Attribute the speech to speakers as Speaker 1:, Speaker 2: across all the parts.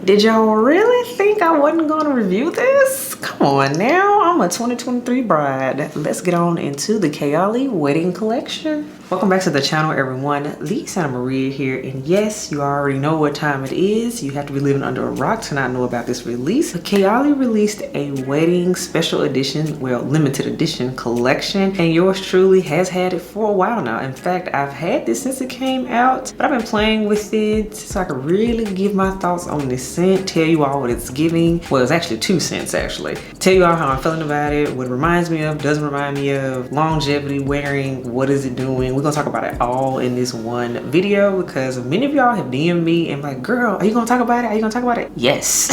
Speaker 1: Did y'all really think I wasn't gonna review this? Come on now, I'm a 2023 bride. Let's get on into the Kayali wedding collection. Welcome back to the channel, everyone. Lee Santa Maria here, and yes, you already know what time it is. You have to be living under a rock to not know about this release. But Kayali released a wedding special edition, well, limited edition collection, and yours truly has had it for a while now. In fact, I've had this since it came out, but I've been playing with it so I could really give my thoughts on this scent, tell you all what it's giving. Well, it's actually 2 scents actually. Tell you all how I'm feeling about it, what it reminds me of, doesn't remind me of, longevity, wearing, what is it doing. We're gonna talk about it all in this one video because many of y'all have DM'd me and like, girl, are you gonna talk about it? Are you gonna talk about it? Yes.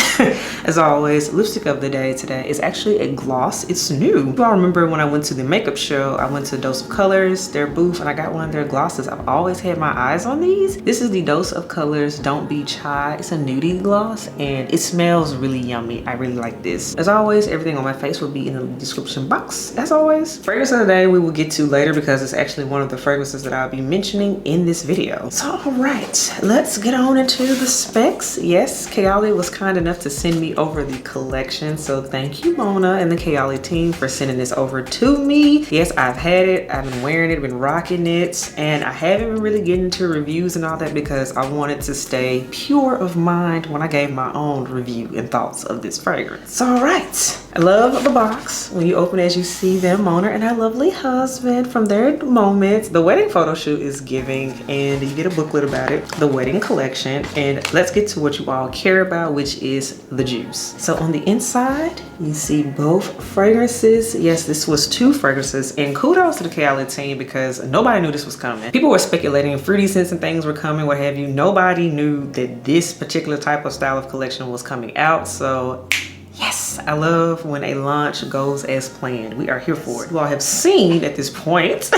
Speaker 1: As always, lipstick of the day today is actually a gloss. It's new. You all remember when I went to the makeup show, I went to Dose of Colors, their booth, and I got one of their glosses. I've always had my eyes on these. This is the Dose of Colors Don't Be Shy. It's a nudie gloss and it smells really yummy. I really like this. As always, everything on my face will be in the description box. As always, fragrance of the day we will get to later because it's actually one of the fragrances that I'll be mentioning in this video. So all right, let's get on into the specs. Yes, Kayali was kind enough to send me over the collection, so thank you Mona and the Kayali team for sending this over to me. Yes, I've had it, I've been wearing it, been rocking it, and I haven't been really getting into reviews and all that because I wanted to stay pure of mind when I gave my own review and thoughts of this fragrance. So all right, I love the box. When you open it, as you see them, Mona and her lovely husband from their moments. The wedding photo shoot is giving, and you get a booklet about it, the wedding collection. And let's get to what you all care about, which is the juice. So on the inside, you see both fragrances. Yes, this was 2 fragrances, and kudos to the Kayali team because nobody knew this was coming. People were speculating fruity scents and things were coming, what have you. Nobody knew that this particular type of style of collection was coming out. So yes, I love when a launch goes as planned. We are here for it. You all have seen at this point,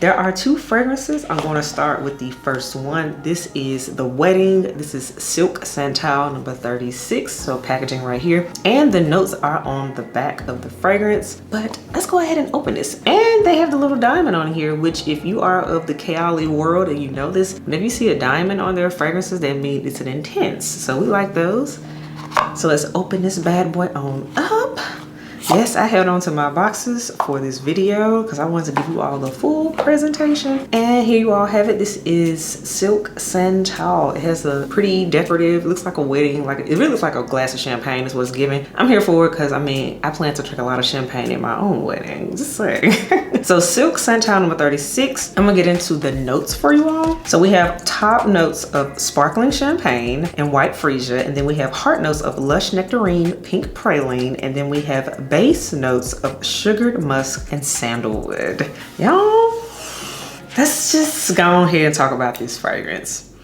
Speaker 1: there are 2 fragrances. I'm going to start with the first one. This is the wedding. This is Silk Santal number 36. So packaging right here. And the notes are on the back of the fragrance. But let's go ahead and open this. And they have the little diamond on here, which if you are of the Kayali world and you know this, whenever you see a diamond on their fragrances, that means it's an intense. So we like those. So let's open this bad boy on up. Yes, I held on to my boxes for this video because I wanted to give you all the full presentation. And here you all have it. This is Silk Santal. It has a pretty decorative, looks like a wedding, like it really looks like a glass of champagne is what it's giving. I'm here for it because I mean, I plan to drink a lot of champagne at my own wedding, just saying. So Silk Santal number 36. I'm gonna get into the notes for you all. So we have top notes of sparkling champagne and white freesia, and then we have heart notes of lush nectarine, pink praline, and then we have base notes of sugared musk and sandalwood. Y'all, let's just go ahead and talk about this fragrance.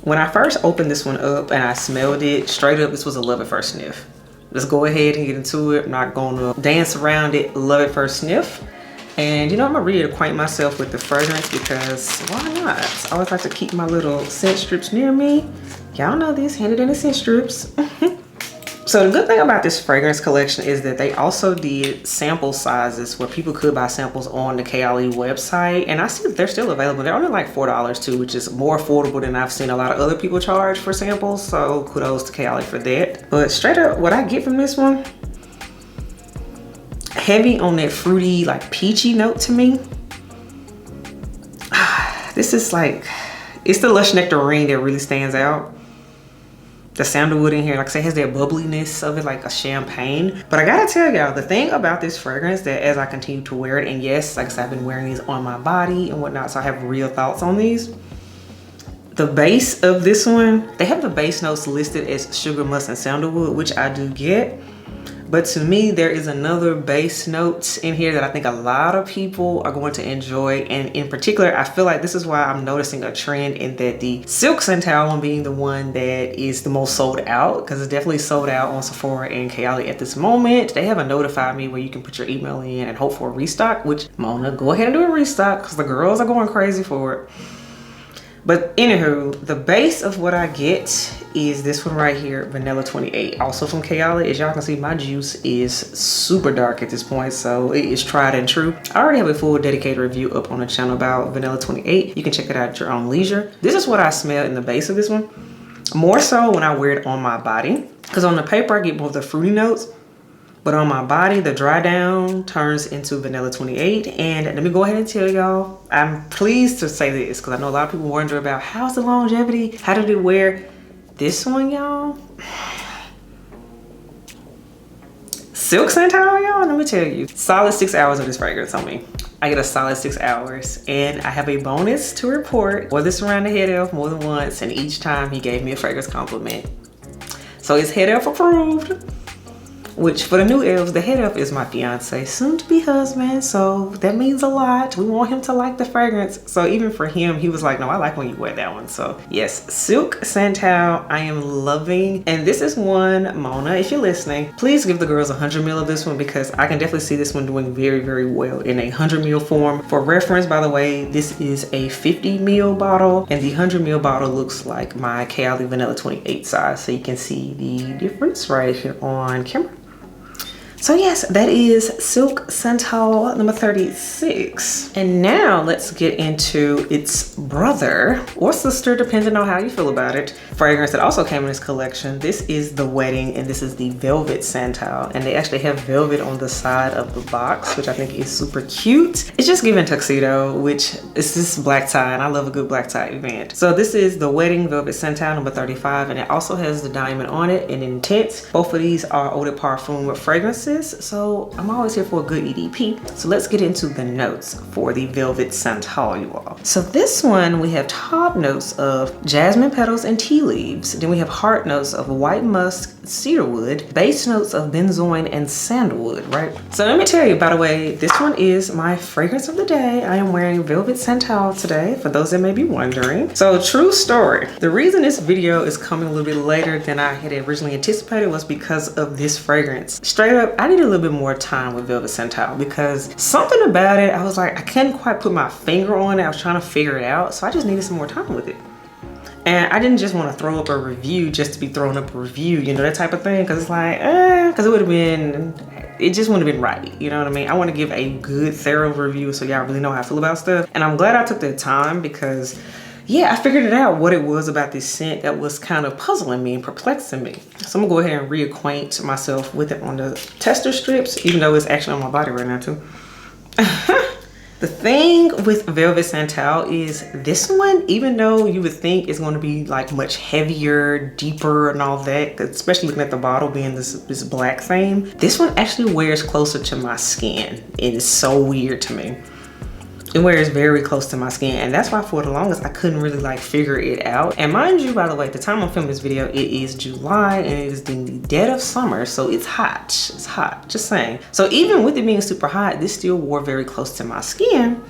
Speaker 1: When I first opened this one up and I smelled it, straight up, this was a love at first sniff. Let's go ahead and get into it. I'm not gonna dance around it. Love at first sniff. And you know, I'm gonna reacquaint myself with the fragrance because why not? I always like to keep my little scent strips near me. Y'all know this, handed in the scent strips. So the good thing about this fragrance collection is that they also did sample sizes where people could buy samples on the Kayali website. And I see that they're still available. They're only like $4 too, which is more affordable than I've seen a lot of other people charge for samples. So kudos to Kayali for that. But straight up, what I get from this one, heavy on that fruity, like peachy note to me. This is like, it's the lush nectarine that really stands out. The sandalwood in here, like I say, has that bubbliness of it, like a champagne. But I gotta tell y'all, the thing about this fragrance that as I continue to wear it, and yes, like I said, I've been wearing these on my body and whatnot, so I have real thoughts on these. The base of this one, they have the base notes listed as sugar, musk, and sandalwood, which I do get. But to me, there is another base note in here that I think a lot of people are going to enjoy. And in particular, I feel like this is why I'm noticing a trend in that the Silk Santal one being the one that is the most sold out, because it's definitely sold out on Sephora and Kayali at this moment. They haven't notified me where you can put your email in and hope for a restock, which Mona, go ahead and do a restock because the girls are going crazy for it. But anywho, the base of what I get is this one right here, Vanilla 28, also from Kayali. As y'all can see, my juice is super dark at this point, so it is tried and true. I already have a full dedicated review up on the channel about Vanilla 28. You can check it out at your own leisure. This is what I smell in the base of this one. More so when I wear it on my body, because on the paper I get more of the fruity notes, but on my body the dry down turns into vanilla 28. And let me go ahead and tell y'all, I'm pleased to say this because I know a lot of people wonder about how's the longevity, how did it wear. This one, y'all, Silk Santal, y'all, let me tell you, solid 6 hours of this fragrance on me. I get a solid 6 hours, and I have a bonus to report. Wore this around the head elf more than once, and each time he gave me a fragrance compliment. So it's head elf approved, which for the new elves, the head elf is my fiance, soon to be husband. So that means a lot. We want him to like the fragrance. So even for him, he was like, no, I like when you wear that one. So yes, Silk Santal, I am loving. And this is one, Mona, if you're listening, please give the girls 100 ml of this one, because I can definitely see this one doing very, very well in a 100 ml form. For reference, by the way, this is a 50 ml bottle, and the 100 ml bottle looks like my Kayali Vanilla 28 size. So you can see the difference right here on camera. So yes, that is Silk Santal number 36. And now let's get into its brother or sister, depending on how you feel about it, fragrance that also came in this collection. This is the Wedding, and this is the Velvet Santal. And they actually have velvet on the side of the box, which I think is super cute. It's just giving tuxedo, which is this black tie, and I love a good black tie event. So this is the Wedding Velvet Santal number 35, and it also has the diamond on it and intense. Both of these are eau de parfum fragrances. So I'm always here for a good EDP. So let's get into the notes for the Velvet Santal, you all. So this one, we have top notes of jasmine petals and tea leaves. Then we have heart notes of white musk, cedarwood, base notes of benzoin and sandalwood, right? So let me tell you, by the way, this one is my fragrance of the day. I am wearing Velvet Santal today, for those that may be wondering. So true story. The reason this video is coming a little bit later than I had originally anticipated was because of this fragrance. Straight up, I need a little bit more time with Velvet Santal, because something about it, I was like, I couldn't quite put my finger on it. I was trying to figure it out. So I just needed some more time with it. And I didn't just want to throw up a review just to be throwing up a review, you know, that type of thing. Cause it's like, cause it would have been, it just wouldn't have been right. You know what I mean? I want to give a good, thorough review so y'all really know how I feel about stuff. And I'm glad I took the time, because yeah, I figured it out what it was about this scent that was kind of puzzling me and perplexing me. So I'm gonna go ahead and reacquaint myself with it on the tester strips, even though it's actually on my body right now too. The thing with Velvet Santal is this one, even though you would think it's going to be like much heavier, deeper and all that, especially looking at the bottle being this black theme, this one actually wears closer to my skin. It is so weird to me. It wears very close to my skin, and that's why for the longest I couldn't really like figure it out. And mind you, by the way, at the time I'm filming this video, it is July and it is in the dead of summer, so it's hot. It's hot, just saying. So even with it being super hot, this still wore very close to my skin.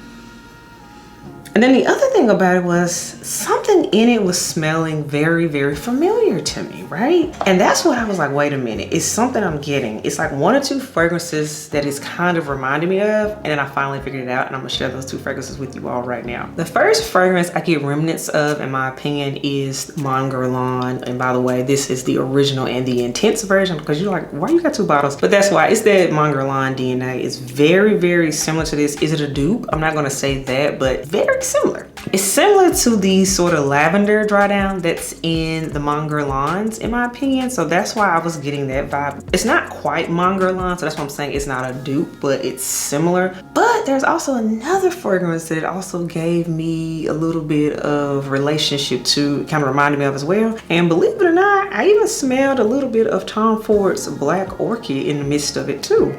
Speaker 1: And then the other thing about it was something in it was smelling very, very familiar to me, right? And that's what I was like, wait a minute, it's something I'm getting. It's like one or two fragrances that is kind of reminding me of, and then I finally figured it out, and I'm gonna share those two fragrances with you all right now. The first fragrance I get remnants of, in my opinion, is Mon Guerlain. And by the way, this is the original and the intense version, because you're like, why you got two bottles? But that's why, it's that Mon Guerlain DNA. It's very, very similar to this. Is it a dupe? I'm not gonna say that, but very similar. It's similar to the sort of lavender dry down that's in the Mon Guerlains, in my opinion. So that's why I was getting that vibe. It's not quite Mon Guerlain, so that's why I'm saying it's not a dupe, but it's similar. But there's also another fragrance that also gave me a little bit of relationship to, kind of reminded me of as well. And believe it or not, I even smelled a little bit of Tom Ford's Black Orchid in the midst of it too.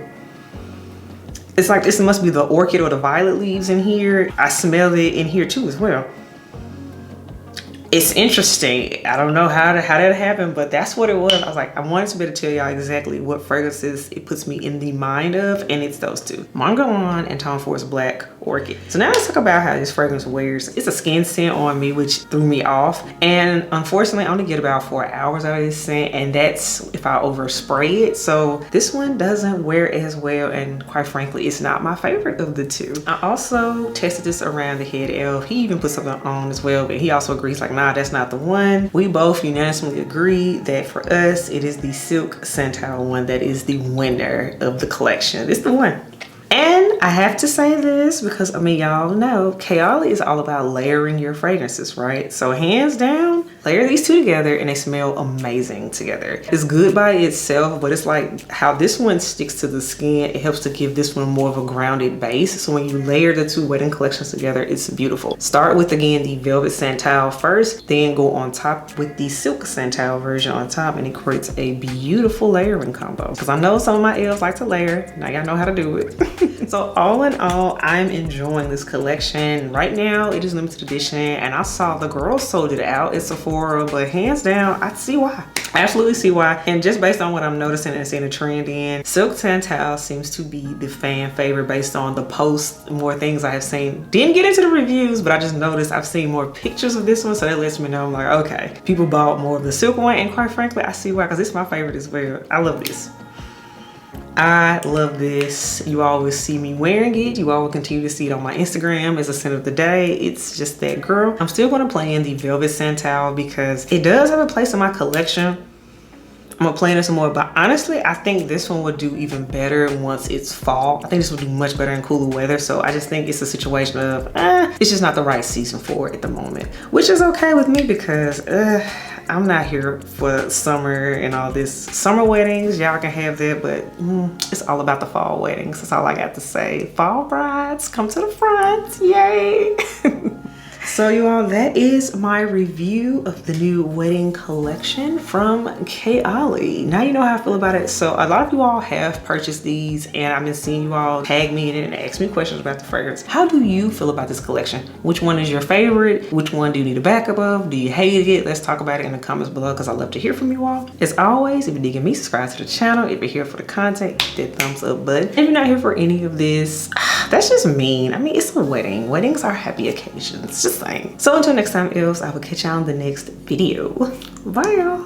Speaker 1: It's like this must be the orchid or the violet leaves in here. I smell it in here too as well. It's interesting. I don't know how that happened, but that's what it was. I was like, I wanted to be able to tell y'all exactly what fragrances it puts me in the mind of, and it's those two, Mon Guerlain and Tom Ford's Black Orchid. So now let's talk about how this fragrance wears. It's a skin scent on me, which threw me off. And unfortunately, I only get about 4 hours out of this scent, and that's if I overspray it. So this one doesn't wear as well, and quite frankly, it's not my favorite of the two. I also tested this around the head elf. He even put something on as well, but he also agrees like, nah, that's not the one. We both unanimously agree that for us, it is the Silk Santal one that is the winner of the collection. It's the one. And I have to say this because, I mean, y'all know Kayali is all about layering your fragrances, right? So hands down, Layer these two together and they smell amazing together. It's good by itself, but it's like how this one sticks to the skin, it helps to give this one more of a grounded base. So when you layer the two wedding collections together, it's beautiful. Start with, again, the Velvet Santal first, then go on top with the Silk Santal version on top, and it creates a beautiful layering combo. Because I know some of my elves like to layer. Now y'all know how to do it. So all in all, I'm enjoying this collection. Right now, it is limited edition, and I saw the girls sold it out at Sephora, but hands down, I see why. I absolutely see why. And just based on what I'm noticing and seeing a trend in, Silk Santal seems to be the fan favorite based on the posts, more things I have seen. Didn't get into the reviews, but I just noticed I've seen more pictures of this one, so that lets me know I'm like, okay, people bought more of the silk one, and quite frankly, I see why, because it's my favorite as well. I love this. I love this. You always see me wearing it. You all will continue to see it on my Instagram as a scent of the day. It's just that girl. I'm still going to play in the Velvet Santal because it does have a place in my collection. I'm gonna play in it some more, but honestly, I think this one would do even better once it's fall. I think this would do much better in cooler weather. So I just think it's a situation of, it's just not the right season for it at the moment, which is okay with me because I'm not here for summer and all this. Summer weddings, y'all can have that, but it's all about the fall weddings. That's all I got to say. Fall brides, come to the front, yay. So you all, that is my review of the new wedding collection from Kayali. Now you know how I feel about it. So a lot of you all have purchased these, and I've been seeing you all tag me in it and ask me questions about the fragrance. How do you feel about this collection? Which one is your favorite? Which one do you need a backup of? Do you hate it? Let's talk about it in the comments below because I love to hear from you all. As always, if you're digging me, subscribe to the channel. If you're here for the content, hit that thumbs up button. If you're not here for any of this, that's just mean. I mean, it's a wedding. Weddings are happy occasions. Just saying. So until next time, elves, I will catch y'all on the next video. Bye, y'all.